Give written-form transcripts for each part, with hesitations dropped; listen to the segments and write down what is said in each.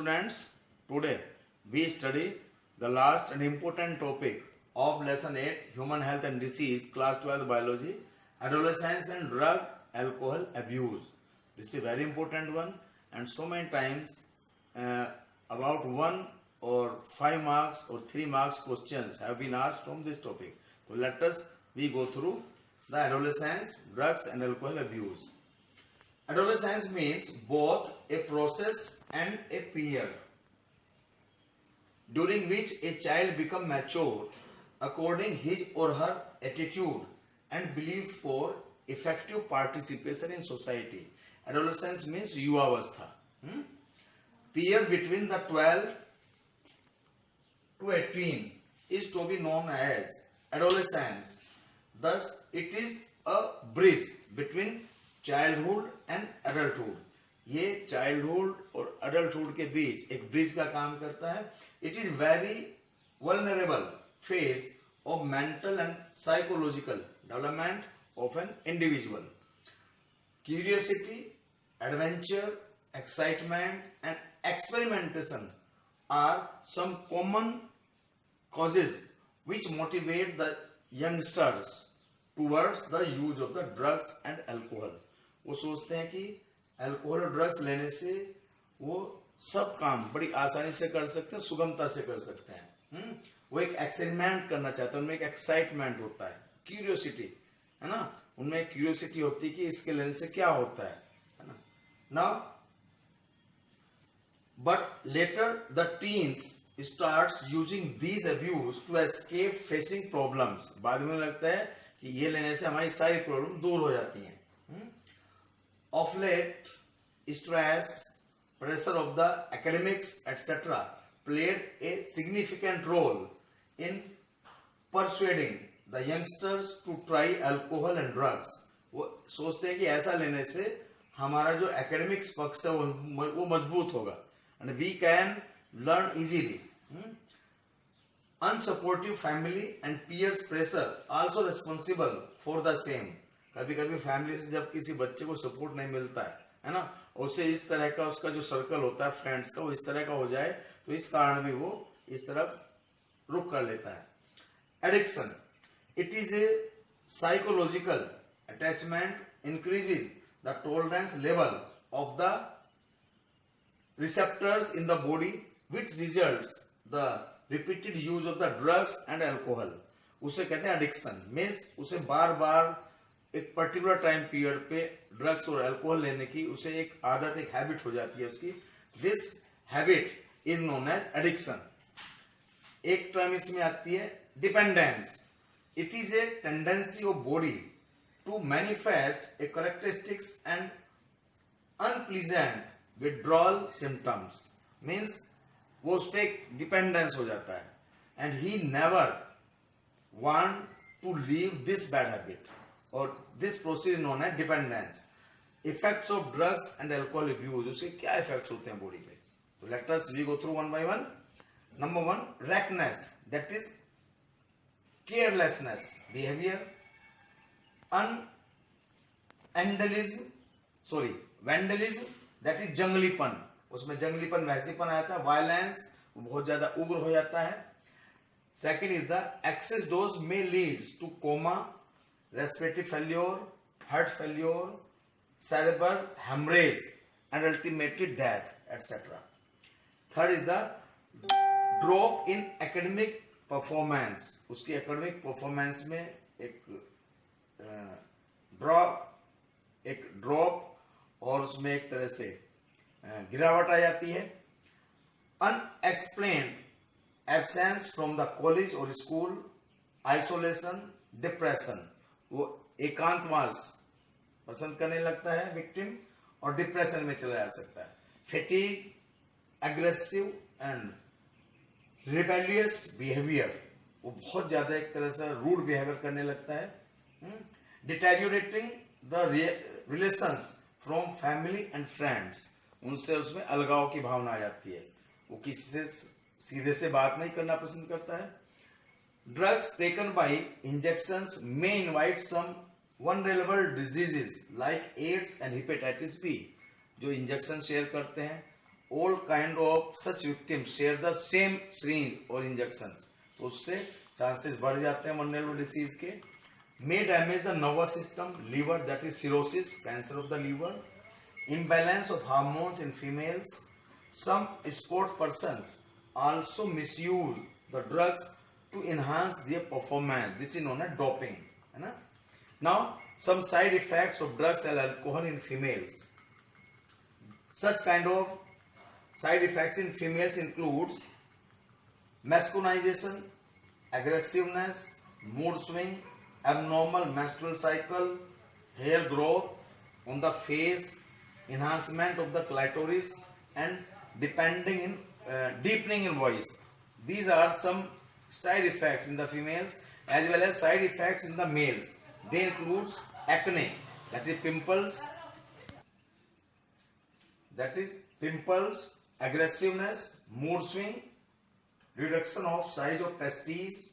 students, today we study the last and important topic of lesson 8 Human Health and Disease, class 12 biology, adolescence and drug alcohol abuse. This is a very important one, and so many times about 1 or 5 marks or 3 marks questions have been asked from this topic. So let us we go through the adolescence, drugs and alcohol abuse. Adolescence means both a process and a period during which a child becomes mature according his or her attitude and belief for effective participation in society. Adolescence means yuvavastha. Period between the 12 to 18 is to be known as adolescence. Thus, it is a bridge between childhood and adulthood. ये childhood और adulthood के बीच एक bridge का काम करता है. It is very vulnerable phase of mental and psychological development of an individual. Curiosity, adventure, excitement and experimentation are some common causes which motivate the youngsters towards the use of the drugs and alcohol. वो सोचते हैं कि alcohol और drugs लेने से वो सब काम बड़ी आसानी से कर सकते हैं, सुगमता से कर सकते हैं. वो एक एक्सपेरिमेंट करना चाहते हैं, उनमें एक एक्साइटमेंट होता है, क्यूरियोसिटी है ना, उनमें एक क्यूरियोसिटी होती है कि इसके लेने से क्या होता है ना. Now but later the teens starts using these abuse to escape facing problems. बाद में लगता है कि ये लेने से हमारी सारी प्रॉब्लम दूर हो जाती हैं. Of late, stress, pressure of the academics, etc. played a significant role in persuading the youngsters to try alcohol and drugs. वो सोचते हैं कि ऐसा लेने से हमारा जो academics पक्ष है वो मजबूत होगा, and we can learn easily. Unsupportive family and peers pressure also responsible for the same. कभी कभी फैमिली से जब किसी बच्चे को सपोर्ट नहीं मिलता है ना, उसे इस तरह का उसका जो सर्कल होता है फ्रेंड्स का वो इस तरह का हो जाए, तो इस कारण भी वो इस तरफ रुक कर लेता है. Addiction, it is a psychological attachment increases the tolerance level of the receptors in the body which results the repeated use of the drugs and alcohol. उसे कहते हैं एडिक्शन. मीन्स उसे बार बार एक पर्टिकुलर टाइम पीरियड पे drugs और alcohol लेने की उसे एक आदत, एक हैबिट हो जाती है उसकी. This habit is known as addiction. एक टर्म इसमें आती है dependence. It is a tendency of body to manifest A characteristics and unpleasant withdrawal symptoms. Means वो उस पर डिपेंडेंस हो जाता है, and he never want to leave this bad habit, और दिस प्रोसेस नोन है dependence. Effects of drugs and alcohol abuse, उसके क्या इफेक्ट्स होते हैं बॉडी पे, तो let us we go through one by one. Number 1, recklessness, that is carelessness behaviour. Vandalism, that is जंगलीपन. उसमें जंगलीपन, वैसीपन आता है. वायलेंस, बहुत ज्यादा उग्र हो जाता है. Second is the excess dose में leads to coma, respiratory failure, heart failure, cerebral hemorrhage and ultimately death, etc. Third is the drop in academic performance. उसकी academic performance में एक ड्रॉप और उसमें एक तरह से गिरावट आ जाती है. Unexplained absence from the college or school, isolation, depression. वो एकांतवास पसंद करने लगता है विक्टिम, और डिप्रेशन में चला जा सकता है. Fatigue, aggressive and rebellious behaviour, वो बहुत ज्यादा एक तरह से रूड बिहेवियर करने लगता है. Deteriorating the relations from family and friends, उनसे उसमें अलगाव की भावना आ जाती है, वो किसी से सीधे से बात नहीं करना पसंद करता है. Drugs taken by injections may invite some vulnerable diseases like AIDS and hepatitis B. जो इंजेक्शन शेयर करते हैं all kind of such victims share the same syringe or injections, तो उससे चांसेस बढ़ जाते हैं मरने डिसीज के. May damage the nervous system, liver, that is cirrhosis, cancer of the liver, imbalance of hormones in females. Some sport persons also misuse the drugs to enhance their performance. This is known as doping. है ना? Now, some side effects of drugs and alcohol in females. Such kind of side effects in females includes masculinization, aggressiveness, mood swing, abnormal menstrual cycle, hair growth on the face, enhancement of the clitoris, and deepening in voice. These are some side effects in the females as well as side effects in the males. They includes acne, that is pimples, aggressiveness, mood swing, reduction of size of testes,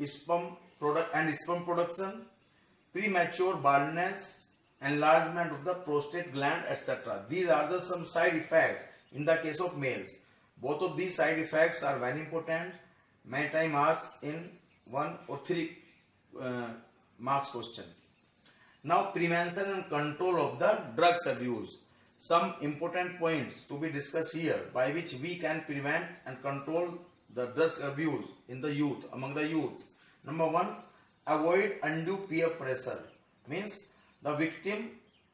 sperm production, premature baldness, enlargement of the prostate gland, etc. These are the some side effects in the case of males. Both of these side effects are very important. Many times asked in 1 or 3 marks question. Now, prevention and control of the drugs abuse. Some important points to be discussed here by which we can prevent and control the drugs abuse in the youth, among the youths. Number 1, avoid undue peer pressure. Means the victim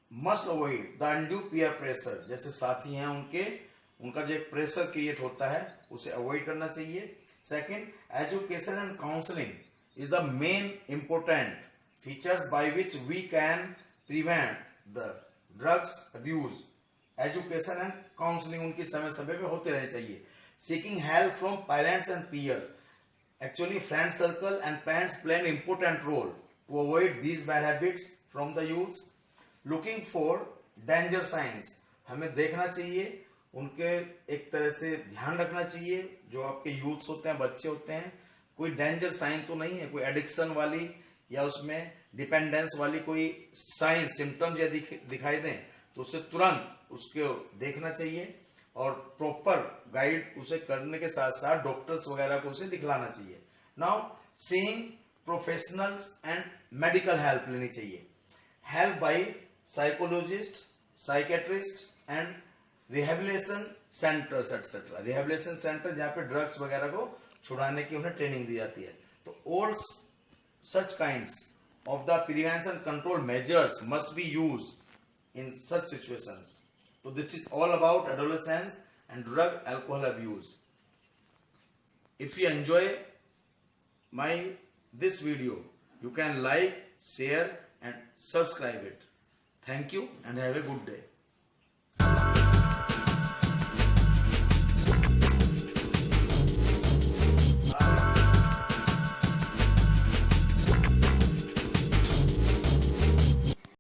must avoid the undue peer pressure. जैसे साथी हैं उनका जो pressure create होता है उसे avoid करना चाहिए. Second, education and counselling is the main important features by which we can prevent the drugs abuse. Education and counselling उनकी समय समय पे होते रहने चाहिए. Seeking help from parents and peers. Actually, friend circle and parents play an important role to avoid these bad habits from the youth. Looking for danger signs. हमें देखना चाहिए, उनके एक तरह से ध्यान रखना चाहिए. जो आपके यूथ्स होते हैं, बच्चे होते हैं, कोई डेंजर साइन तो नहीं है, कोई एडिक्शन वाली या उसमें डिपेंडेंस वाली कोई साइन सिम्टम्स यदि दिखाई दें तो उसे तुरंत उसको देखना चाहिए और प्रॉपर गाइड उसे करने के साथ साथ डॉक्टर्स वगैरह को उसे दिखलाना चाहिए. Now, seeing professionals and medical help लेनी चाहिए. Help by psychologist, psychiatrist and rehabilitation centres etcetera. Rehabilitation centre जहाँ पे ड्रग्स वगैरह को छुड़ाने की उन्हें ट्रेनिंग दी जाती है. तो all such kinds of the prevention control measures must be used in such situations. So this is all about adolescence and drug alcohol abuse. If you enjoy this video, you can like, share and subscribe it. Thank you and have a good day.